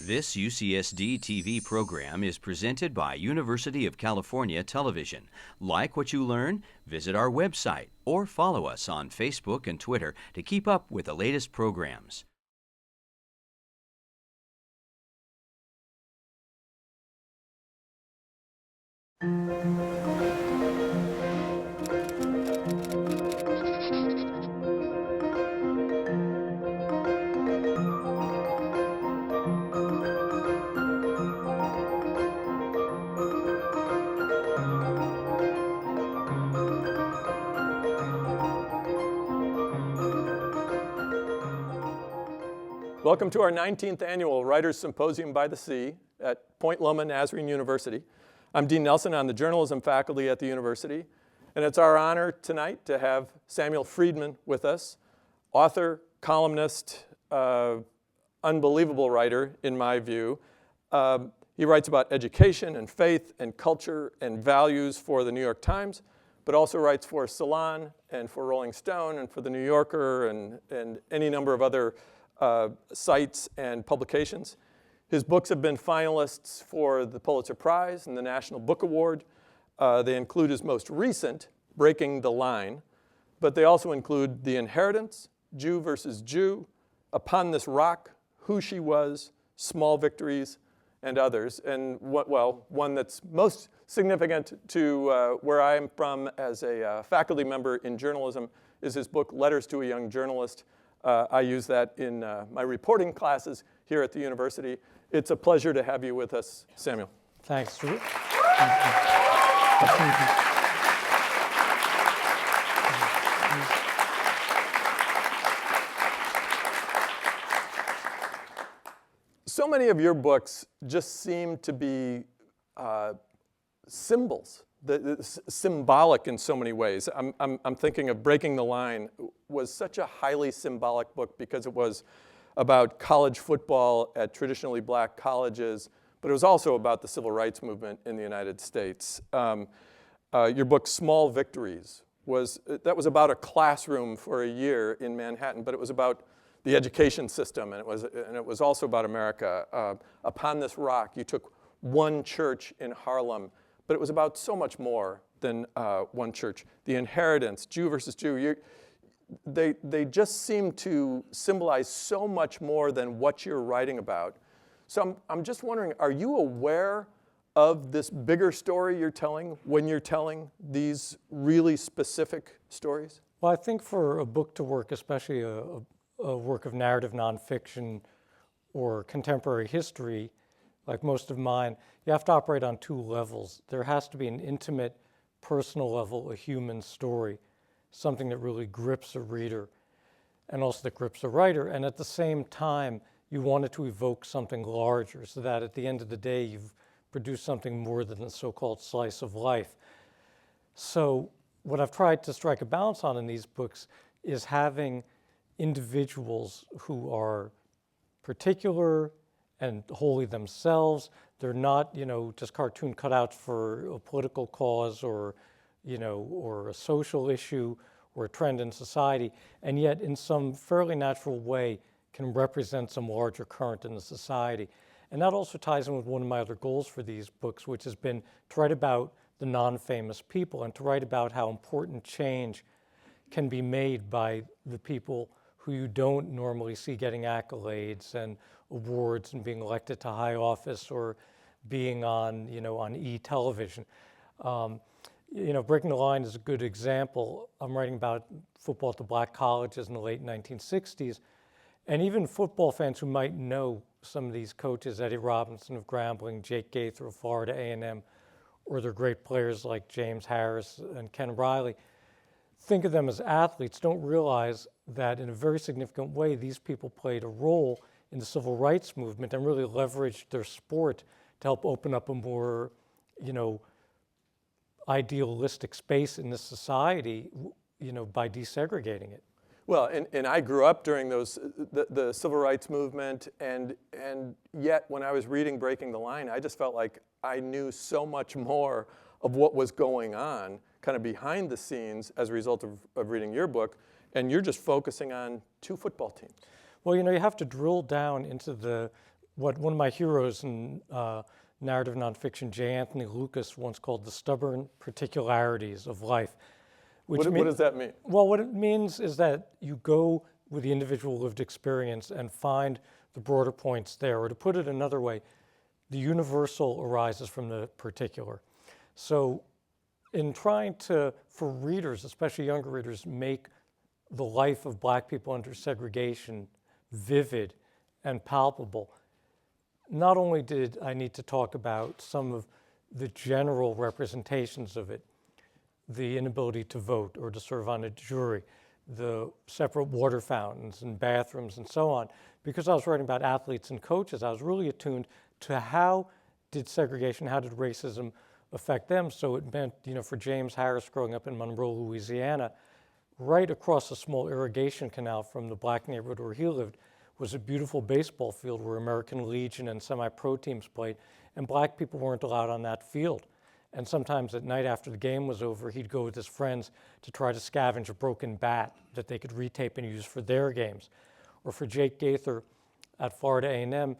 This UCSD TV program is presented by University of California Television. Like what you learn? Visit our website or follow us on Facebook and Twitter to keep up with the latest programs. Welcome to our 19th annual Writers' Symposium by the Sea at Point Loma Nazarene University. I'm Dean Nelson on the journalism faculty at the university, and it's our honor tonight to have Samuel Freedman with us, author, columnist, unbelievable writer in my view. He writes about education and faith and culture and values for the New York Times, but also writes for Salon and for Rolling Stone and for the New Yorker and any number of other sites and publications. His books have been finalists for the Pulitzer Prize and the National Book Award. They include his most recent, Breaking the Line, but they also include The Inheritance, Jew versus Jew, Upon This Rock, Who She Was, Small Victories, and others. And one that's most significant to where I am from as a faculty member in journalism is his book, Letters to a Young Journalist. I use that in my reporting classes here at the university. It's a pleasure to have you with us, Samuel. Thanks, Drew. So many of your books just seem to be symbols, symbolic in so many ways. I'm thinking of Breaking the Line was such a highly symbolic book because it was about college football at traditionally black colleges, but it was also about the civil rights movement in the United States. Your book, Small Victories, was about a classroom for a year in Manhattan, but it was about the education system, and it was also about America. Upon This Rock, you took one church in Harlem, but it was about so much more than one church. The Inheritance, Jew versus Jew, they just seem to symbolize so much more than what you're writing about. So I'm just wondering, are you aware of this bigger story you're telling when you're telling these really specific stories? Well, I think for a book to work, especially a work of narrative nonfiction or contemporary history, like most of mine, you have to operate on two levels. There has to be an intimate, personal level, a human story, something that really grips a reader and also that grips a writer. And at the same time, you want it to evoke something larger so that at the end of the day, you've produced something more than the so-called slice of life. So what I've tried to strike a balance on in these books is having individuals who are particular and wholly themselves. They're not, just cartoon cutouts for a political cause or a social issue or a trend in society, and yet in some fairly natural way can represent some larger current in the society. And that also ties in with one of my other goals for these books, which has been to write about the non-famous people and to write about how important change can be made by the people who you don't normally see getting accolades and awards and being elected to high office or being on, on e-television. Breaking the Line is a good example. I'm writing about football at the black colleges in the late 1960s. And even football fans who might know some of these coaches, Eddie Robinson of Grambling, Jake Gaither of Florida A&M, or their great players like James Harris and Ken Riley, think of them as athletes, don't realize that in a very significant way, these people played a role in the civil rights movement and really leveraged their sport to help open up a more, idealistic space in this society, by desegregating it. Well, and I grew up during the civil rights movement, and yet when I was reading Breaking the Line, I just felt like I knew so much more of what was going on kind of behind the scenes as a result of reading your book, and you're just focusing on two football teams. Well, you have to drill down into the what one of my heroes in narrative nonfiction, J. Anthony Lucas, once called the stubborn particularities of life. What does that mean? Well, what it means is that you go with the individual lived experience and find the broader points there. Or to put it another way, the universal arises from the particular. So in trying to, for readers, especially younger readers, make the life of Black people under segregation vivid and palpable, not only did I need to talk about some of the general representations of it, the inability to vote or to serve on a jury, the separate water fountains and bathrooms and so on, because I was writing about athletes and coaches, I was really attuned to how did segregation, how did racism affect them. So it meant, for James Harris growing up in Monroe, Louisiana, right across a small irrigation canal from the Black neighborhood where he lived was a beautiful baseball field where American Legion and semi-pro teams played, and Black people weren't allowed on that field. And sometimes at night after the game was over, he'd go with his friends to try to scavenge a broken bat that they could retape and use for their games. Or for Jake Gaither at Florida A&M,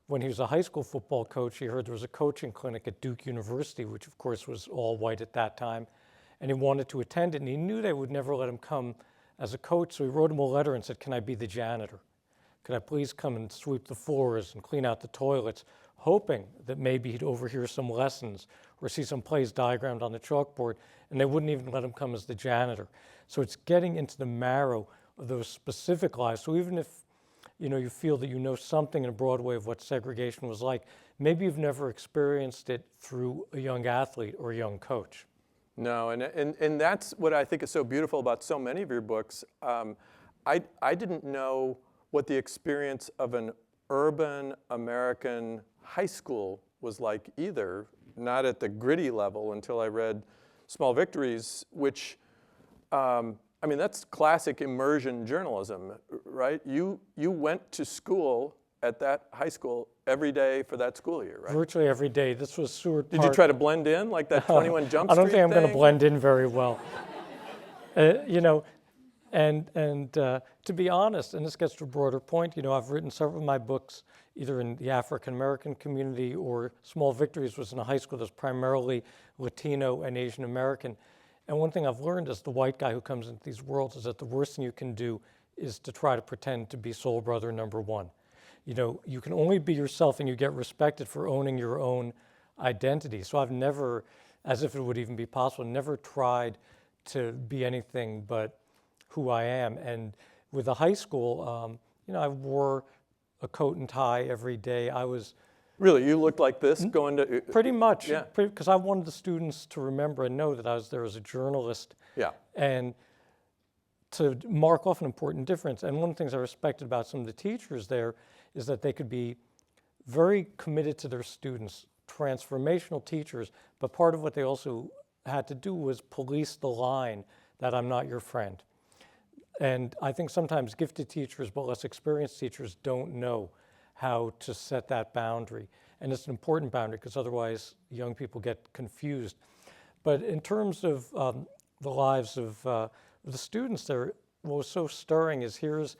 when he was a high school football coach, he heard there was a coaching clinic at Duke University, which of course was all white at that time, and he wanted to attend it, and he knew they would never let him come as a coach, so he wrote him a letter and said, "Can I be the janitor? Could I please come and sweep the floors and clean out the toilets?" Hoping that maybe he'd overhear some lessons or see some plays diagrammed on the chalkboard, and they wouldn't even let him come as the janitor. So it's getting into the marrow of those specific lives. So even if you feel that you know something in a broad way of what segregation was like, maybe you've never experienced it through a young athlete or a young coach. No, and that's what I think is so beautiful about so many of your books. I didn't know what the experience of an urban American high school was like either, not at the gritty level until I read Small Victories, which, that's classic immersion journalism, right? You went to school at that high school every day for that school year, right? Virtually every day. This was Seward Park. Did you try to blend in like that 21 Jump Street I don't think I'm going to thing? blend in very well. To be honest, and this gets to a broader point, I've written several of my books either in the African American community or Small Victories was in a high school that's primarily Latino and Asian American. And one thing I've learned as the white guy who comes into these worlds is that the worst thing you can do is to try to pretend to be soul brother number one. You can only be yourself and you get respected for owning your own identity. So I've never, as if it would even be possible, never tried to be anything but who I am. And with the high school, I wore a coat and tie every day. I was Really, you looked like this going to... pretty much, Yeah. because I wanted the students to remember and know that I was there as a journalist. Yeah. And to mark off an important difference. And one of the things I respected about some of the teachers there is that they could be very committed to their students, transformational teachers, but part of what they also had to do was police the line that I'm not your friend. And I think sometimes gifted teachers, but less experienced teachers don't know how to set that boundary. And it's an important boundary because otherwise young people get confused. But in terms of the lives of the students there, what was so stirring is here's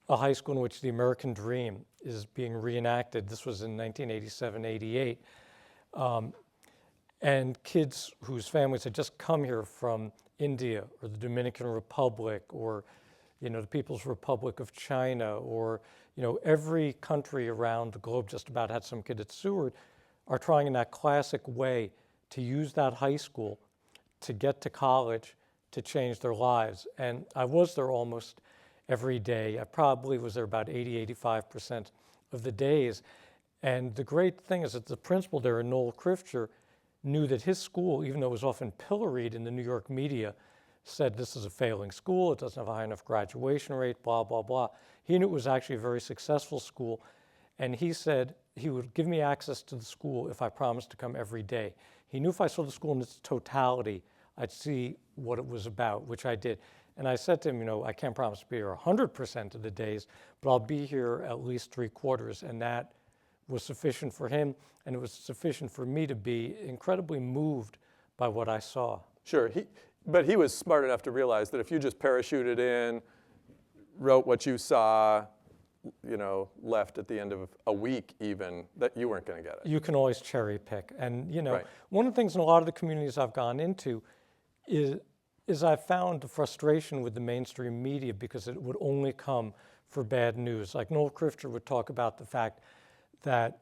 a high school in which the American dream is being reenacted. This was in 1987-88. And kids whose families had just come here from India or the Dominican Republic or the People's Republic of China or every country around the globe just about had some kid at Seward are trying in that classic way to use that high school to get to college to change their lives. And I was there almost every day. I probably was there about 80-85% of the days. And the great thing is that the principal there, Noel Krifcher, knew that his school, even though it was often pilloried in the New York media, said this is a failing school, it doesn't have a high enough graduation rate, blah, blah, blah. He knew it was actually a very successful school, and he said he would give me access to the school if I promised to come every day. He knew if I saw the school in its totality, I'd see what it was about, which I did. And I said to him, I can't promise to be here 100% of the days, but I'll be here at least 3/4, and that was sufficient for him, and it was sufficient for me to be incredibly moved by what I saw. Sure, but he was smart enough to realize that if you just parachuted in, wrote what you saw, left at the end of a week even, that you weren't going to get it. You can always cherry pick. And, Right. one of the things in a lot of the communities I've gone into is I found the frustration with the mainstream media because it would only come for bad news. Like Noel Crifter would talk about the fact that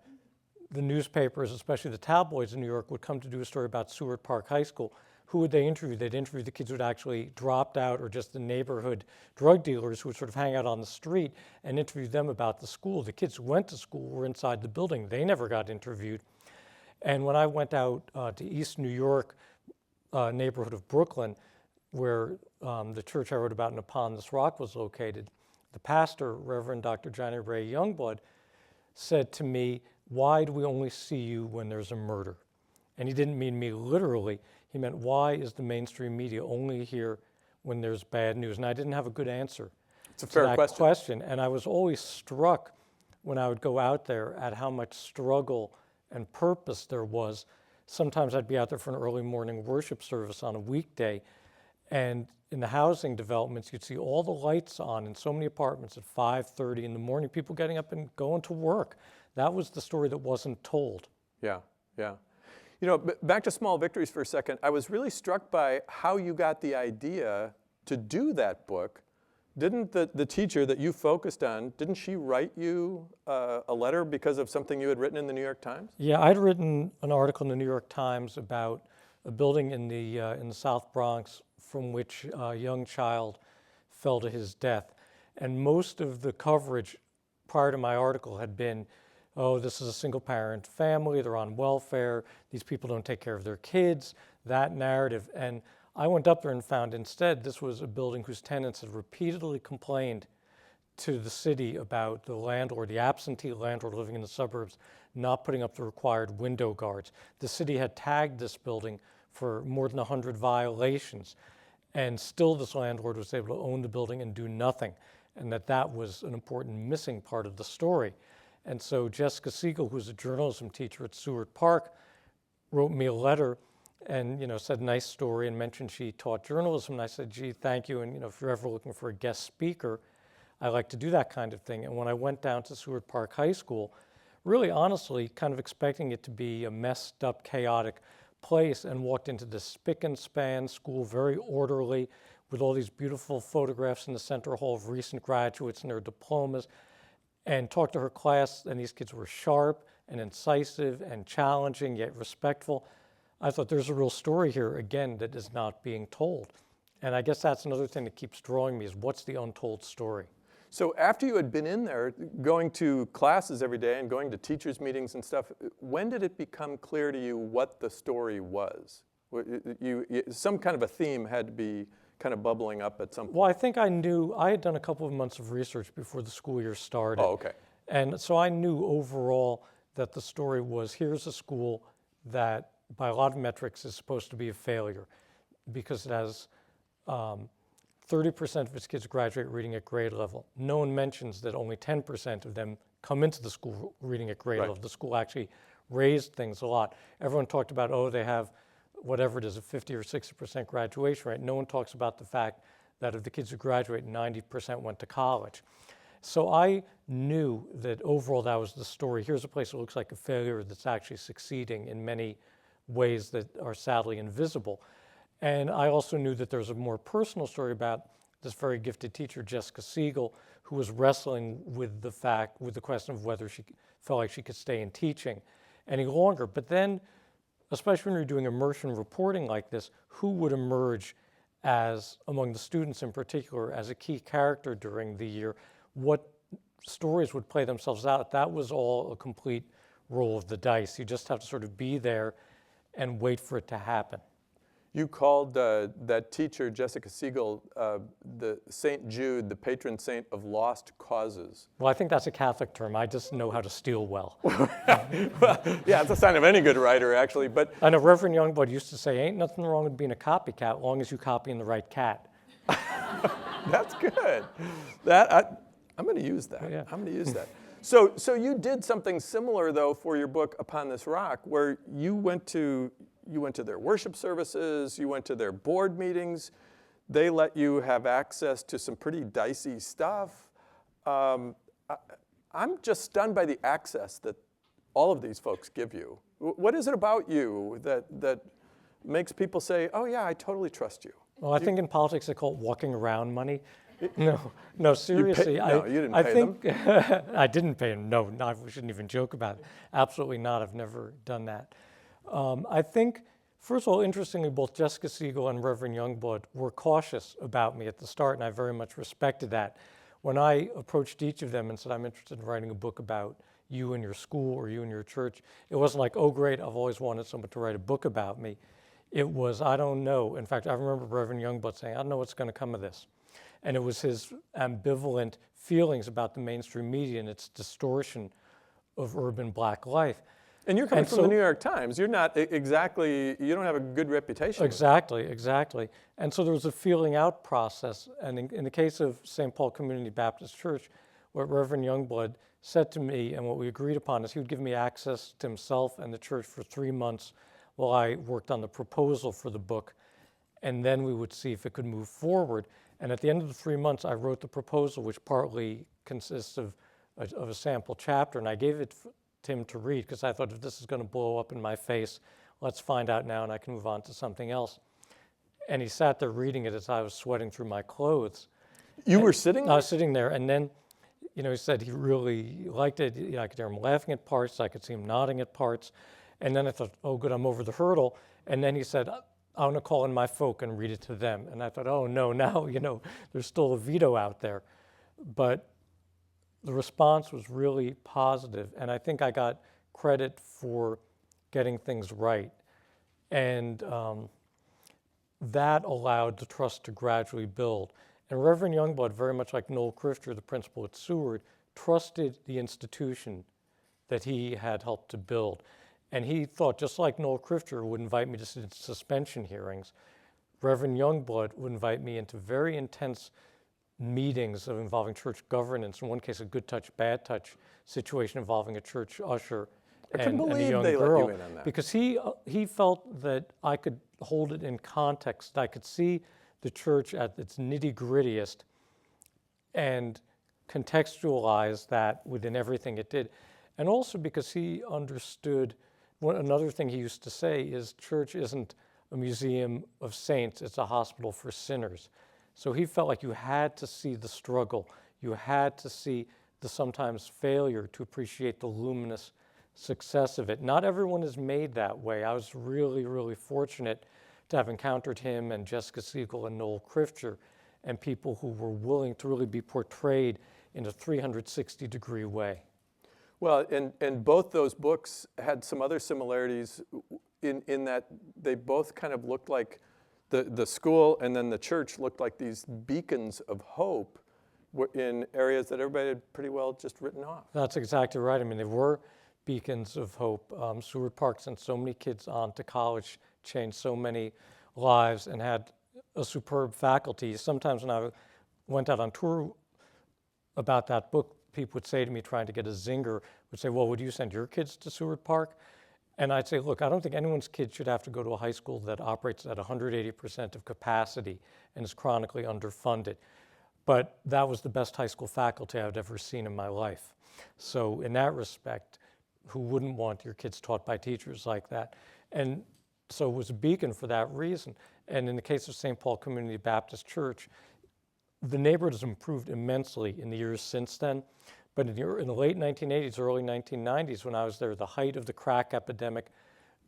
the newspapers, especially the tabloids in New York, would come to do a story about Seward Park High School. Who would they interview? They'd interview the kids who had actually dropped out, or just the neighborhood drug dealers who would sort of hang out on the street, and interview them about the school. The kids who went to school were inside the building. They never got interviewed. And when I went out to East New York, neighborhood of Brooklyn, where the church I wrote about in Upon This Rock was located, the pastor, Reverend Dr. Johnny Ray Youngblood, said to me, "Why do we only see you when there's a murder?" And he didn't mean me literally. He meant, why is the mainstream media only here when there's bad news? And I didn't have a good answer It's a to fair that question. And I was always struck when I would go out there at how much struggle and purpose there was. Sometimes I'd be out there for an early morning worship service on a weekday, and in the housing developments, you'd see all the lights on in so many apartments at 5:30 in the morning, people getting up and going to work. That was the story that wasn't told. Yeah, yeah. Back to Small Victories for a second. I was really struck by how you got the idea to do that book. Didn't the teacher that you focused on, didn't she write you a letter because of something you had written in the New York Times? Yeah, I'd written an article in the New York Times about a building in the South Bronx from which a young child fell to his death. And most of the coverage prior to my article had been, oh, this is a single parent family, they're on welfare, these people don't take care of their kids, that narrative. And I went up there and found instead this was a building whose tenants had repeatedly complained to the city about the landlord, the absentee landlord living in the suburbs, not putting up the required window guards. The city had tagged this building for more than 100 violations, and still this landlord was able to own the building and do nothing, and that was an important missing part of the story. And so Jessica Siegel, who's a journalism teacher at Seward Park, wrote me a letter and said, nice story, and mentioned she taught journalism. And I said, gee, thank you. And if you're ever looking for a guest speaker, I like to do that kind of thing. And when I went down to Seward Park High School, really honestly kind of expecting it to be a messed up, chaotic place, and walked into this spick and span school, very orderly, with all these beautiful photographs in the center hall of recent graduates and their diplomas, and talked to her class, and these kids were sharp and incisive and challenging, yet respectful. I thought there's a real story here, again, that is not being told. And I guess that's another thing that keeps drawing me, is what's the untold story? So after you had been in there, going to classes every day and going to teachers' meetings and stuff, when did it become clear to you what the story was? Some kind of a theme had to be kind of bubbling up at some point. Well, I think I knew, I had done a couple of months of research before the school year started. Oh, okay. And so I knew overall that the story was, here's a school that by a lot of metrics is supposed to be a failure because it has 30% of its kids graduate reading at grade level. No one mentions that only 10% of them come into the school reading at grade level. The school actually raised things a lot. Everyone talked about, oh, they have whatever it is, a 50 or 60% graduation rate. No one talks about the fact that of the kids who graduate, 90% went to college. So I knew that overall that was the story. Here's a place that looks like a failure that's actually succeeding in many ways that are sadly invisible. And I also knew that there was a more personal story about this very gifted teacher, Jessica Siegel, who was wrestling with the question of whether she felt like she could stay in teaching any longer. But then, especially when you're doing immersion reporting like this, who would emerge as, among the students in particular, as a key character during the year? What stories would play themselves out? That was all a complete roll of the dice. You just have to sort of be there and wait for it to happen. You called that teacher, Jessica Siegel, the St. Jude, the patron saint of lost causes. Well, I think that's a Catholic term. I just know how to steal well. Well, yeah, it's a sign of any good writer, actually. But I know Reverend Youngblood used to say, ain't nothing wrong with being a copycat, as long as you copying the right cat. That's good. I'm going to use that. Yeah. I'm going to use that. So you did something similar, though, for your book Upon This Rock, where you went to their worship services, you went to their board meetings. They let you have access to some pretty dicey stuff. I'm just stunned by the access that all of these folks give you. What is it about you that makes people say, oh yeah, I totally trust you? Well, I think in politics they call it walking around money. No, seriously. You didn't pay think, I didn't pay them. No, we shouldn't even joke about it. Absolutely not. I've never done that. I think, first of all, interestingly, both Jessica Siegel and Reverend Youngblood were cautious about me at the start, and I very much respected that. When I approached each of them and said, I'm interested in writing a book about you and your school or you and your church, it wasn't like, oh, great, I've always wanted someone to write a book about me. It was, I don't know. In fact, I remember Reverend Youngblood saying, I don't know what's going to come of this. And it was his ambivalent feelings about the mainstream media and its distortion of urban black life. And you're coming from the New York Times. You're not exactly, you don't have a good reputation. Exactly. And so there was a feeling out process. And in the case of St. Paul Community Baptist Church, what Reverend Youngblood said to me and what we agreed upon is he would give me access to himself and the church for 3 months while I worked on the proposal for the book. And then we would see if it could move forward. And at the end of the 3 months, I wrote the proposal, which partly consists of a sample chapter. And I gave it to him to read because I thought, if this is going to blow up in my face, let's find out now and I can move on to something else. And he sat there reading it as I was sweating through my clothes. You were sitting there? I was sitting there, and then, he said he really liked it. I could hear him laughing at parts. I could see him nodding at parts. And then I thought, oh, good, I'm over the hurdle. And then he said, I want to call in my folk and read it to them. And I thought, oh, no, now, there's still a veto out there. But the response was really positive, and I think I got credit for getting things right. And that allowed the trust to gradually build. And Reverend Youngblood, very much like Noel Crifter, the principal at Seward, trusted the institution that he had helped to build. And he thought, just like Noel Crifter would invite me to suspension hearings, Reverend Youngblood would invite me into very intense meetings involving church governance. In one case, a good touch, bad touch situation involving a church usher and a young girl. Let you in on that. Because he felt that I could hold it in context. I could see the church at its nitty-grittiest and contextualize that within everything it did. And also because he understood, another thing he used to say is church isn't a museum of saints, it's a hospital for sinners. So he felt like you had to see the struggle. You had to see the sometimes failure to appreciate the luminous success of it. Not everyone is made that way. I was really, really fortunate to have encountered him and Jessica Siegel and Noel Crifter and people who were willing to really be portrayed in a 360-degree way. Well, and both those books had some other similarities in that they both kind of looked like the school and then the church looked like these beacons of hope in areas that everybody had pretty well just written off. That's exactly right. I mean, they were beacons of hope. Seward Park sent so many kids on to college, changed so many lives, and had a superb faculty. Sometimes when I went out on tour about that book, people would say to me, trying to get a zinger, would say, well, would you send your kids to Seward Park? And I'd say, look, I don't think anyone's kid should have to go to a high school that operates at 180% of capacity and is chronically underfunded. But that was the best high school faculty I've ever seen in my life. So in that respect, who wouldn't want your kids taught by teachers like that? And so it was a beacon for that reason. And in the case of St. Paul Community Baptist Church, the neighborhood has improved immensely in the years since then. But in the late 1980s, early 1990s, when I was there, the height of the crack epidemic,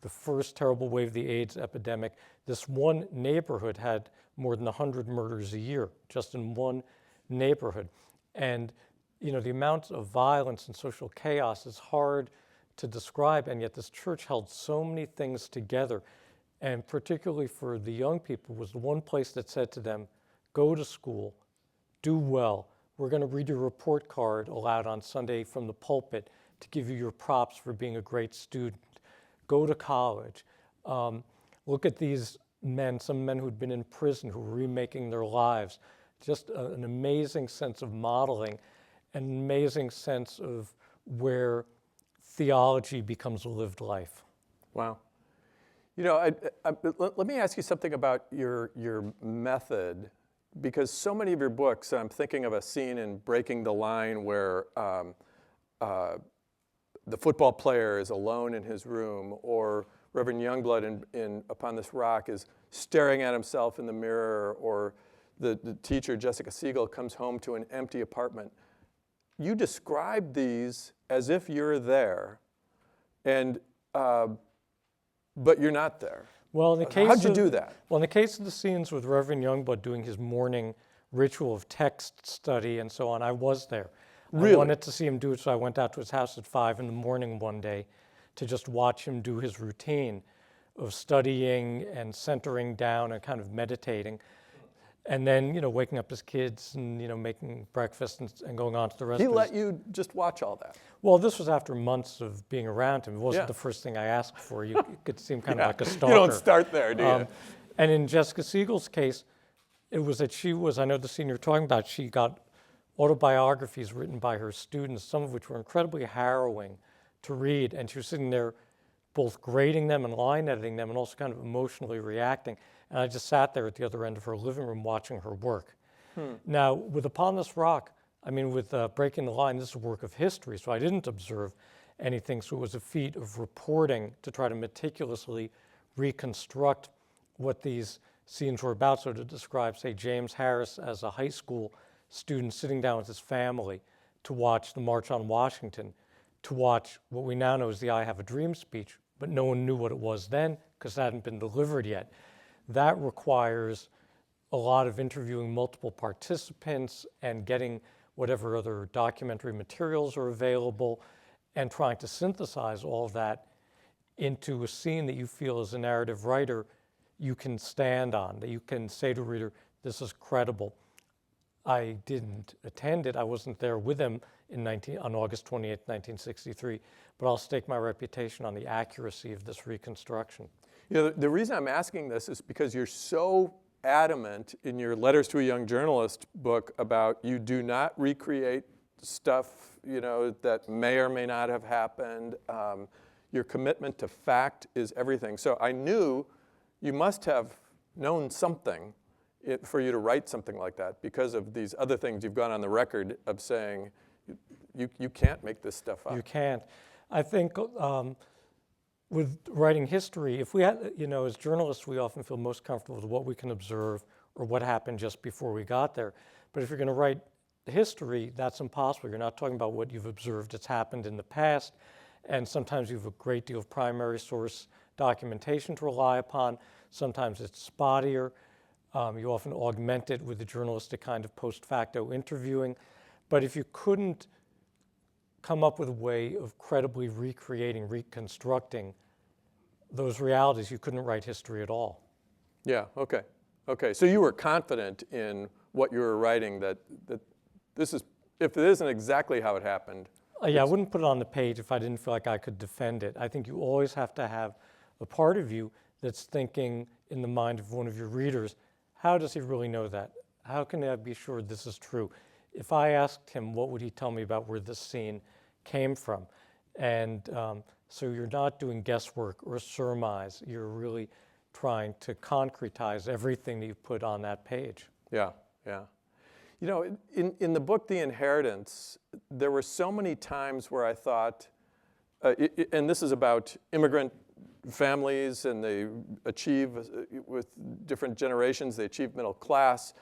the first terrible wave of the AIDS epidemic, this one neighborhood had more than 100 murders a year, just in one neighborhood. And the amount of violence and social chaos is hard to describe, and yet this church held so many things together. And particularly for the young people, was the one place that said to them, go to school, do well. We're going to read your report card aloud on Sunday from the pulpit to give you your props for being a great student. Go to college. Look at these men, some men who'd been in prison who were remaking their lives. Just an amazing sense of modeling, an amazing sense of where theology becomes a lived life. Wow. Let me ask you something about your method, because so many of your books, I'm thinking of a scene in Breaking the Line where the football player is alone in his room, or Reverend Youngblood in Upon This Rock is staring at himself in the mirror, or the teacher, Jessica Siegel, comes home to an empty apartment. You describe these as if you're there, and but you're not there. Well, in the case how'd you do that? Well, in the case of the scenes with Reverend Youngblood doing his morning ritual of text study and so on, I was there. Really? I wanted to see him do it, so I went out to his house at 5 in the morning one day to just watch him do his routine of studying and centering down and kind of meditating. And then, waking up his kids and, making breakfast and going on to the rest of He let you just watch all that? Well, this was after months of being around him. It wasn't Yeah. the first thing I asked for. You could seem kind of like a stalker. You don't start there, do you? And in Jessica Siegel's case, it was that I know the scene you're talking about, she got autobiographies written by her students, some of which were incredibly harrowing to read. And she was sitting there both grading them and line editing them and also kind of emotionally reacting. And I just sat there at the other end of her living room watching her work. Now, with Upon This Rock, with Breaking the Line, this is a work of history, so I didn't observe anything. So it was a feat of reporting to try to meticulously reconstruct what these scenes were about. So to describe, say, James Harris as a high school student sitting down with his family to watch the March on Washington, to watch what we now know as the I Have a Dream speech, but no one knew what it was then because it hadn't been delivered yet. That requires a lot of interviewing multiple participants and getting whatever other documentary materials are available and trying to synthesize all of that into a scene that you feel as a narrative writer you can stand on, that you can say to a reader, this is credible. I didn't attend it. I wasn't there with them on August 28, 1963, but I'll stake my reputation on the accuracy of this reconstruction. The reason I'm asking this is because you're so adamant in your Letters to a Young Journalist book about you do not recreate stuff, that may or may not have happened. Your commitment to fact is everything. So I knew you must have known something for you to write something like that because of these other things you've gone on the record of saying you can't make this stuff up. You can't. I think with writing history, if we had, as journalists, we often feel most comfortable with what we can observe or what happened just before we got there. But if you're going to write history, that's impossible. You're not talking about what you've observed. It's happened in the past, and sometimes you have a great deal of primary source documentation to rely upon. Sometimes it's spottier. You often augment it with the journalistic kind of post facto interviewing. But if you couldn't come up with a way of credibly recreating, reconstructing those realities, you couldn't write history at all. Yeah, okay. So you were confident in what you were writing that this is, if it isn't exactly how it happened. Yeah, I wouldn't put it on the page if I didn't feel like I could defend it. I think you always have to have a part of you that's thinking in the mind of one of your readers, how does he really know that? How can I be sure this is true? If I asked him, what would he tell me about where this scene came from? And so you're not doing guesswork or surmise. You're really trying to concretize everything that you put on that page. Yeah. In the book, The Inheritance, there were so many times where I thought, and this is about immigrant families, and they achieve, with different generations, they achieve middle class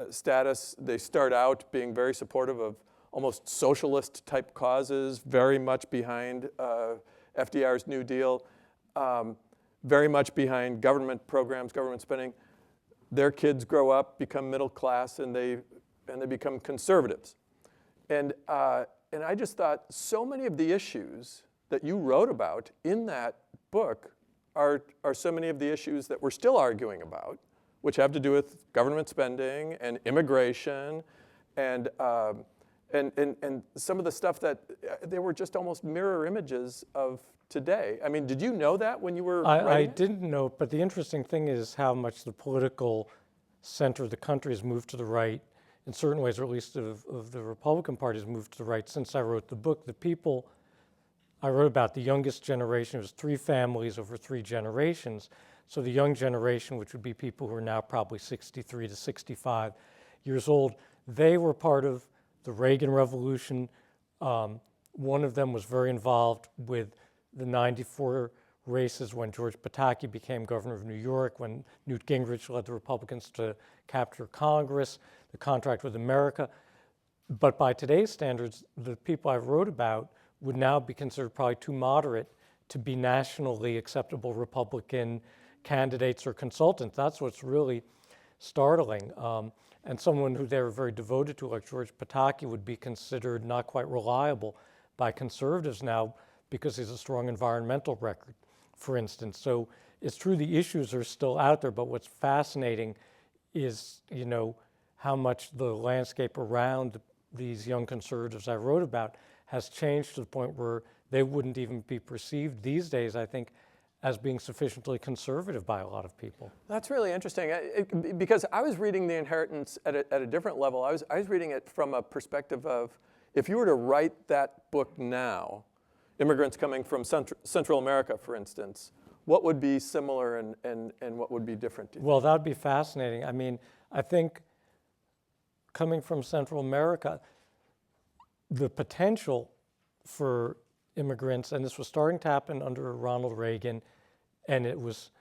status. They start out being very supportive of almost socialist type causes, very much behind FDR's New Deal, very much behind government programs, government spending. Their kids grow up, become middle class, and they become conservatives. And I just thought so many of the issues that you wrote about in that book are so many of the issues that we're still arguing about, which have to do with government spending and immigration and some of the stuff that they were just almost mirror images of today. I mean, did you know that when you were writing? I didn't know, but the interesting thing is how much the political center of the country has moved to the right in certain ways, or at least of the Republican Party has moved to the right since I wrote the book. The people I wrote about, the youngest generation, it was 3 families over 3 generations. So the young generation, which would be people who are now probably 63 to 65 years old, they were part of the Reagan Revolution. One of them was very involved with the '94 races when George Pataki became governor of New York, when Newt Gingrich led the Republicans to capture Congress, the contract with America. But by today's standards, the people I wrote about would now be considered probably too moderate to be nationally acceptable Republican candidates or consultants. That's what's really startling. And someone who they were very devoted to, like George Pataki, would be considered not quite reliable by conservatives now because he's a strong environmental record, for instance. So it's true the issues are still out there, but what's fascinating is, how much the landscape around these young conservatives I wrote about has changed to the point where they wouldn't even be perceived these days, I think, as being sufficiently conservative by a lot of people. That's really interesting, because I was reading The Inheritance at a different level. I was reading it from a perspective of, if you were to write that book now, immigrants coming from Central America, for instance, what would be similar and what would be different? Well, that would be fascinating. I mean, I think coming from Central America, the potential for immigrants, and this was starting to happen under Ronald Reagan, and it was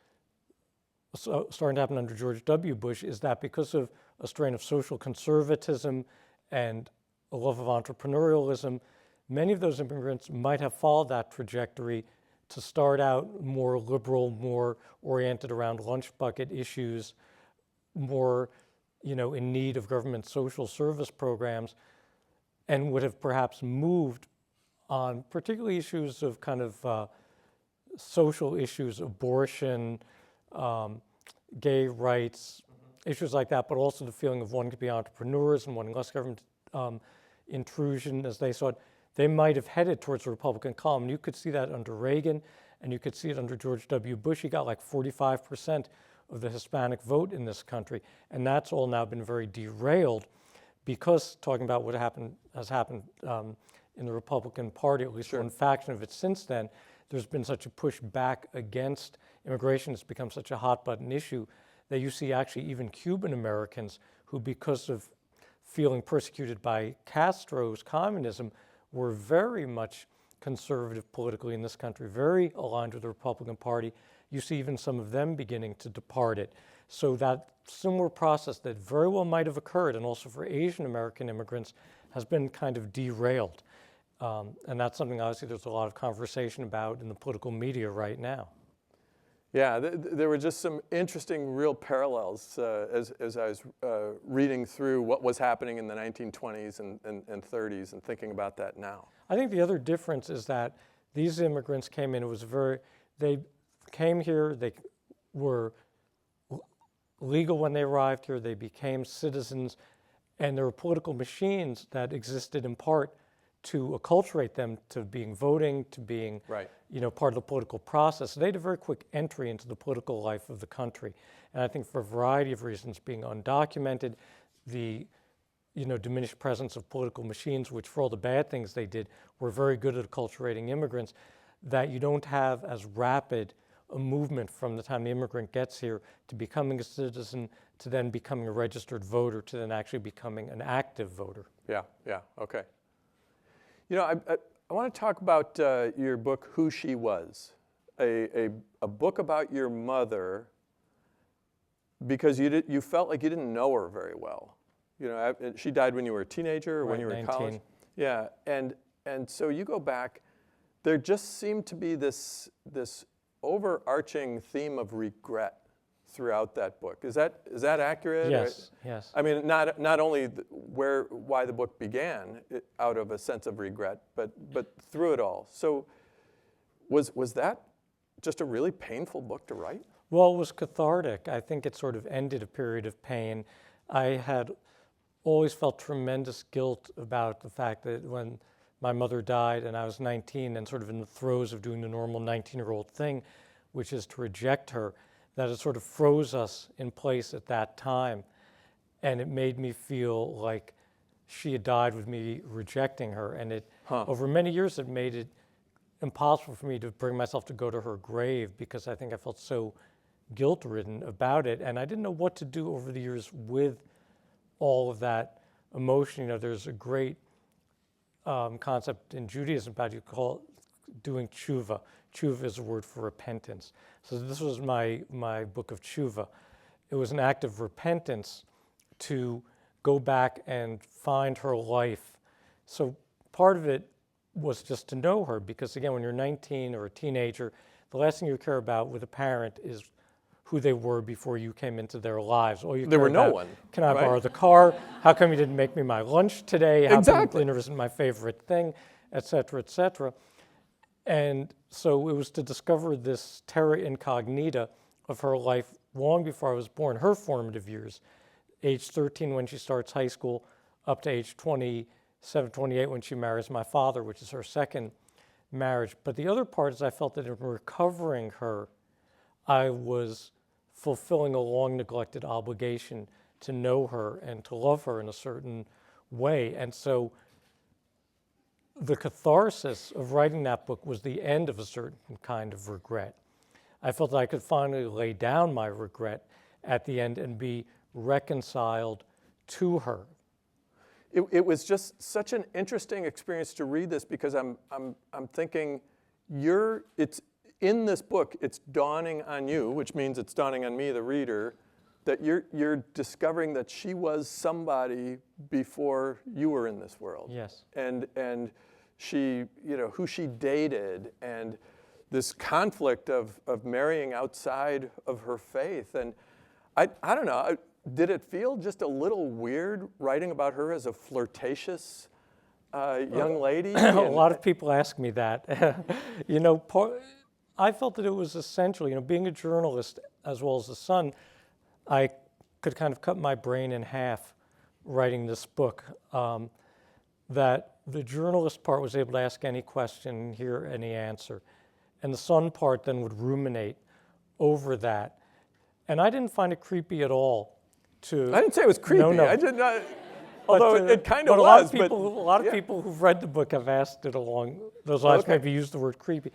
starting to happen under George W. Bush, is that because of a strain of social conservatism and a love of entrepreneurialism, many of those immigrants might have followed that trajectory to start out more liberal, more oriented around lunch bucket issues, more in need of government social service programs, and would have perhaps moved on particularly issues of kind of social issues, abortion, gay rights, issues like that, but also the feeling of wanting to be entrepreneurs and wanting less government intrusion, as they saw it. They might have headed towards the Republican column. You could see that under Reagan, and you could see it under George W. Bush. He got like 45% of the Hispanic vote in this country, and that's all now been very derailed because, talking about what has happened in the Republican Party, at least one faction of it since then, there's been such a push back against immigration. It's become such a hot button issue that you see actually even Cuban Americans who, because of feeling persecuted by Castro's communism, were very much conservative politically in this country, very aligned with the Republican Party. You see even some of them beginning to depart it. So that similar process that very well might have occurred, and also for Asian American immigrants, has been kind of derailed. And that's something obviously there's a lot of conversation about in the political media right now. Yeah, there were just some interesting real parallels as I was reading through what was happening in the 1920s and 30s and thinking about that now. I think the other difference is that these immigrants came in, they came here, they were legal when they arrived here, they became citizens, and there were political machines that existed in part to acculturate them to being voting, to being part of the political process. So they had a very quick entry into the political life of the country. And I think for a variety of reasons, being undocumented, the diminished presence of political machines, which for all the bad things they did, were very good at acculturating immigrants, that you don't have as rapid a movement from the time the immigrant gets here to becoming a citizen, to then becoming a registered voter, to then actually becoming an active voter. Yeah, okay. I want to talk about your book, Who She Was, a book about your mother, because you felt like you didn't know her very well. She died when you were a teenager or when you were in college. Yeah, and so you go back. There just seemed to be this overarching theme of regret throughout that book. Is that accurate? Yes. I mean, not only why the book began out of a sense of regret, but through it all. So was that just a really painful book to write? Well, it was cathartic. I think it sort of ended a period of pain. I had always felt tremendous guilt about the fact that when my mother died and I was 19 and sort of in the throes of doing the normal 19-year-old thing, which is to reject her, that it sort of froze us in place at that time. And it made me feel like she had died with me rejecting her. And over many years, it made it impossible for me to bring myself to go to her grave because I think I felt so guilt-ridden about it. And I didn't know what to do over the years with all of that emotion. There's a great concept in Judaism about you call it doing Chuva. Chuva is a word for repentance. So this was my book of Chuva. It was an act of repentance to go back and find her life. So part of it was just to know her, because again, when you're 19 or a teenager, the last thing you care about with a parent is who they were before you came into their lives. All you There care were no about, one, can I right? borrow the car? How come you didn't make me my lunch today? How come Exactly. dinner isn't my favorite thing? Et cetera, et cetera. And so it was to discover this terra incognita of her life long before I was born, her formative years, age 13 when she starts high school, up to age 27, 28 when she marries my father, which is her second marriage. But the other part is I felt that in recovering her, I was fulfilling a long neglected obligation to know her and to love her in a certain way. And so the catharsis of writing that book was the end of a certain kind of regret. I felt that I could finally lay down my regret at the end and be reconciled to her. It was just such an interesting experience to read this, because I'm thinking it's in this book, it's dawning on you, which means it's dawning on me, the reader, that you're discovering that she was somebody before you were in this world. Yes. And she, who she dated, and this conflict of marrying outside of her faith. And I don't know, did it feel just a little weird writing about her as a flirtatious young lady? A lot of people ask me that. I felt that it was essential, being a journalist as well as a son, I could kind of cut my brain in half writing this book. That the journalist part was able to ask any question and hear any answer. And the son part then would ruminate over that. And I didn't find it creepy at all. I didn't say it was creepy. No. I did not. Although it kind of was. A lot of people who've read the book have asked it along those lines, maybe used the word creepy.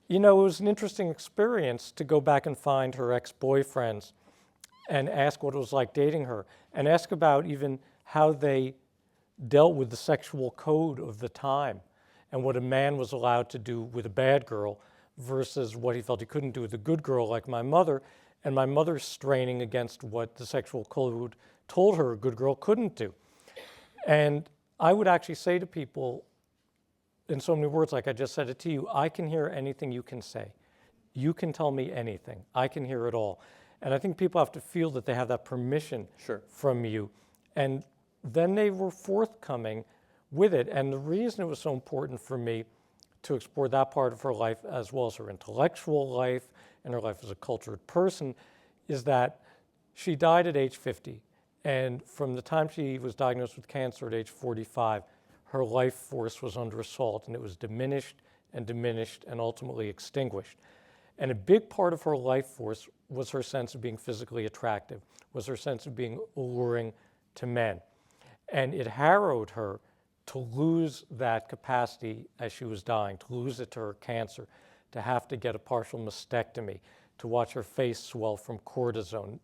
It was an interesting experience to go back and find her ex-boyfriends and ask what it was like dating her, and ask about even how they dealt with the sexual code of the time and what a man was allowed to do with a bad girl versus what he felt he couldn't do with a good girl like my mother, and my mother straining against what the sexual code told her a good girl couldn't do. And I would actually say to people, in so many words, like I just said it to you, I can hear anything you can say. You can tell me anything. I can hear it all. And I think people have to feel that they have that permission from you. And then they were forthcoming with it. And the reason it was so important for me to explore that part of her life, as well as her intellectual life and her life as a cultured person, is that she died at age 50. And from the time she was diagnosed with cancer at age 45, her life force was under assault, and it was diminished and ultimately extinguished. And a big part of her life force was her sense of being physically attractive, was her sense of being alluring to men. And it harrowed her to lose that capacity as she was dying, to lose it to her cancer, to have to get a partial mastectomy, to watch her face swell from cortisone.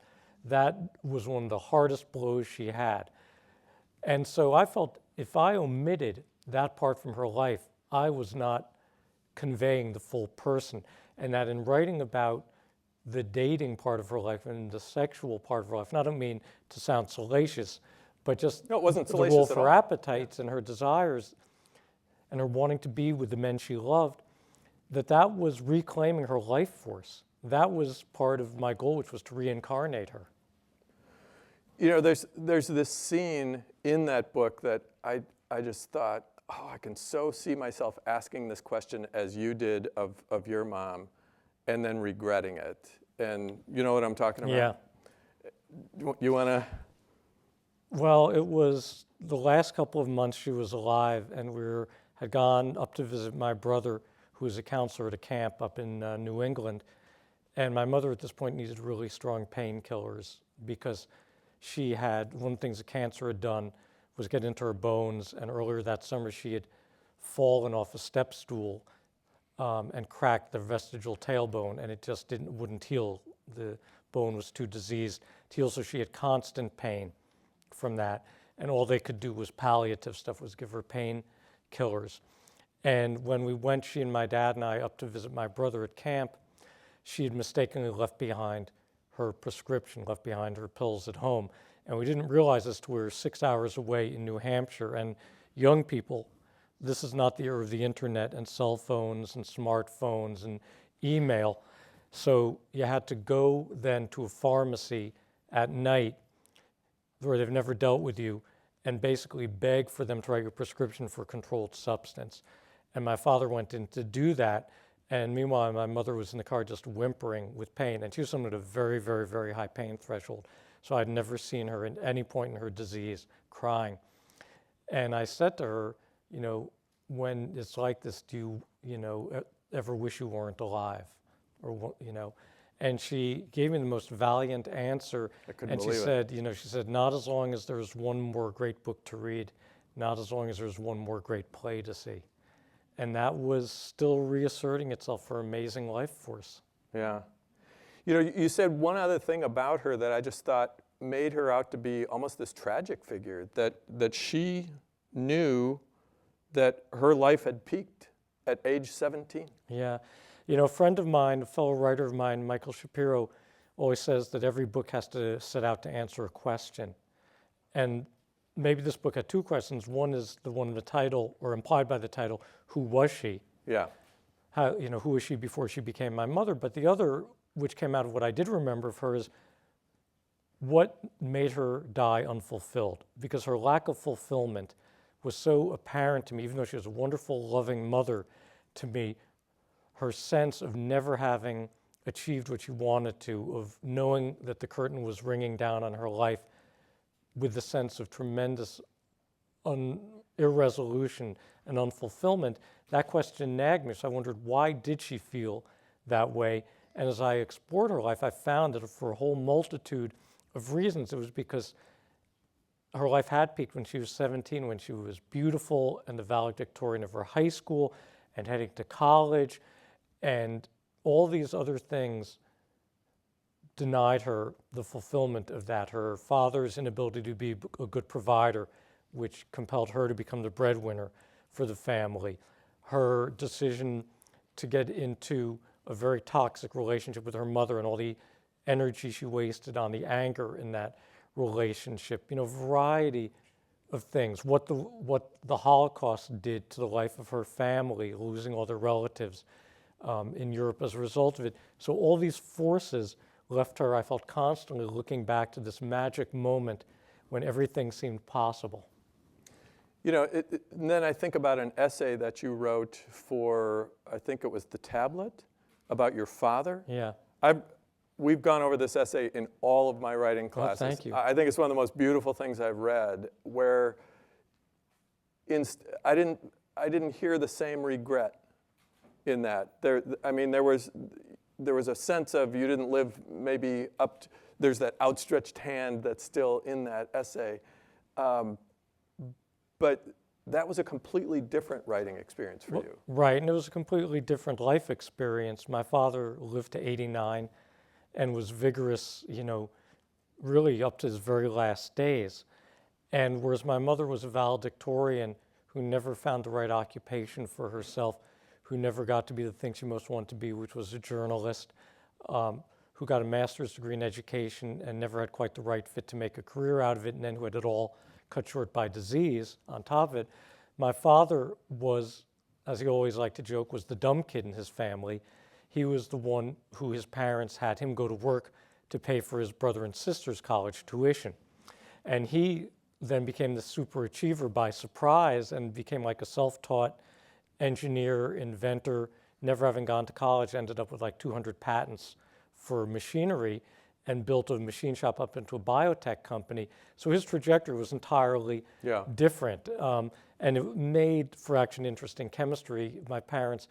That was one of the hardest blows she had. And so I felt if I omitted that part from her life, I was not conveying the full person. And that in writing about the dating part of her life and the sexual part of her life, and I don't mean to sound salacious, but just no, it wasn't the role of her appetites and her desires and her wanting to be with the men she loved, that was reclaiming her life force. That was part of my goal, which was to reincarnate her. There's this scene in that book that I just thought, I can so see myself asking this question as you did of your mom, and then regretting it. And you know what I'm talking about? Yeah. You want to? Well, it was the last couple of months she was alive, and we had gone up to visit my brother, who was a counselor at a camp up in New England. And my mother at this point needed really strong painkillers because she had, one of the things the cancer had done was get into her bones, and earlier that summer she had fallen off a step stool and cracked the vestigial tailbone, and it just wouldn't heal. The bone was too diseased to heal, so she had constant pain from that, and all they could do was palliative stuff, was give her pain killers. And when we went, she and my dad and I, up to visit my brother at camp, she had mistakenly left behind her prescription, left behind her pills at home. And we didn't realize this till we were 6 hours away in New Hampshire. And young people, this is not the era of the internet and cell phones and smartphones and email. So you had to go then to a pharmacy at night where they've never dealt with you and basically beg for them to write your prescription for a controlled substance. And my father went in to do that. And meanwhile, my mother was in the car just whimpering with pain. And she was someone with a very, very, very high pain threshold. So I'd never seen her at any point in her disease crying. And I said to her, you know, when it's like this, do you, ever wish you weren't alive? Or, and she gave me the most valiant answer. And she said, she said, not as long as there's one more great book to read, not as long as there's one more great play to see. And that was still reasserting itself for amazing life force. Yeah. You said one other thing about her that I just thought made her out to be almost this tragic figure, that she knew that her life had peaked at age 17. Yeah. A friend of mine, a fellow writer of mine, Michael Shapiro, always says that every book has to set out to answer a question. And maybe this book had two questions. One is the one in the title, or implied by the title, who was she? Yeah. Who was she before she became my mother? But the other, which came out of what I did remember of her, is what made her die unfulfilled? Because her lack of fulfillment was so apparent to me, even though she was a wonderful, loving mother to me, her sense of never having achieved what she wanted to, of knowing that the curtain was ringing down on her life with the sense of tremendous irresolution and unfulfillment, that question nagged me. So I wondered, why did she feel that way? And as I explored her life, I found that for a whole multitude of reasons, it was because her life had peaked when she was 17, when she was beautiful and the valedictorian of her high school and heading to college, and all these other things denied her the fulfillment of that. Her father's inability to be a good provider, which compelled her to become the breadwinner for the family. Her decision to get into a very toxic relationship with her mother and all the energy she wasted on the anger in that relationship. A variety of things. What the Holocaust did to the life of her family, losing all their relatives in Europe as a result of it. So all these forces left her, I felt, constantly looking back to this magic moment when everything seemed possible. And then I think about an essay that you wrote for, I think it was the tablet, about your father. Yeah. We've gone over this essay in all of my writing classes. Oh, thank you. I think it's one of the most beautiful things I've read, where I didn't hear the same regret in that. There was a sense of you didn't live maybe there's that outstretched hand that's still in that essay. But that was a completely different writing experience for you. Right, and it was a completely different life experience. My father lived to 89 and was vigorous, really up to his very last days. And whereas my mother was a valedictorian who never found the right occupation for herself, who never got to be the thing she most wanted to be, which was a journalist, who got a master's degree in education and never had quite the right fit to make a career out of it, and then who had it all cut short by disease on top of it. My father was, as he always liked to joke, was the dumb kid in his family. He was the one who his parents had him go to work to pay for his brother and sister's college tuition. And he then became the super achiever by surprise and became like a self-taught engineer, inventor, never having gone to college, ended up with like 200 patents for machinery and built a machine shop up into a biotech company. So his trajectory was entirely different. And it made for Action interesting chemistry, my parents,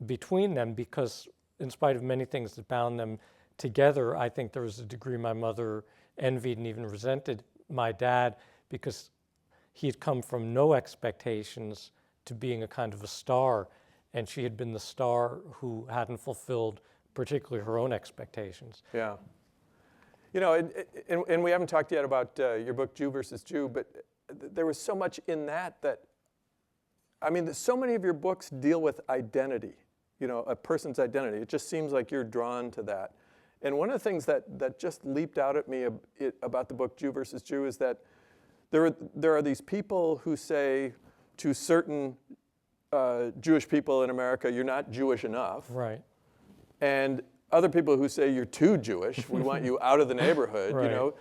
between them, because in spite of many things that bound them together, I think there was a degree my mother envied and even resented my dad, because he had come from no expectations to being a kind of a star, and she had been the star who hadn't fulfilled particularly her own expectations. Yeah. And we haven't talked yet about your book, Jew versus Jew, but there was so much in that I mean, so many of your books deal with identity, a person's identity. It just seems like you're drawn to that. And one of the things that just leaped out at me about the book Jew versus Jew is that there are these people who say to certain Jewish people in America, you're not Jewish enough. Right. And other people who say you're too Jewish, we want you out of the neighborhood, Right.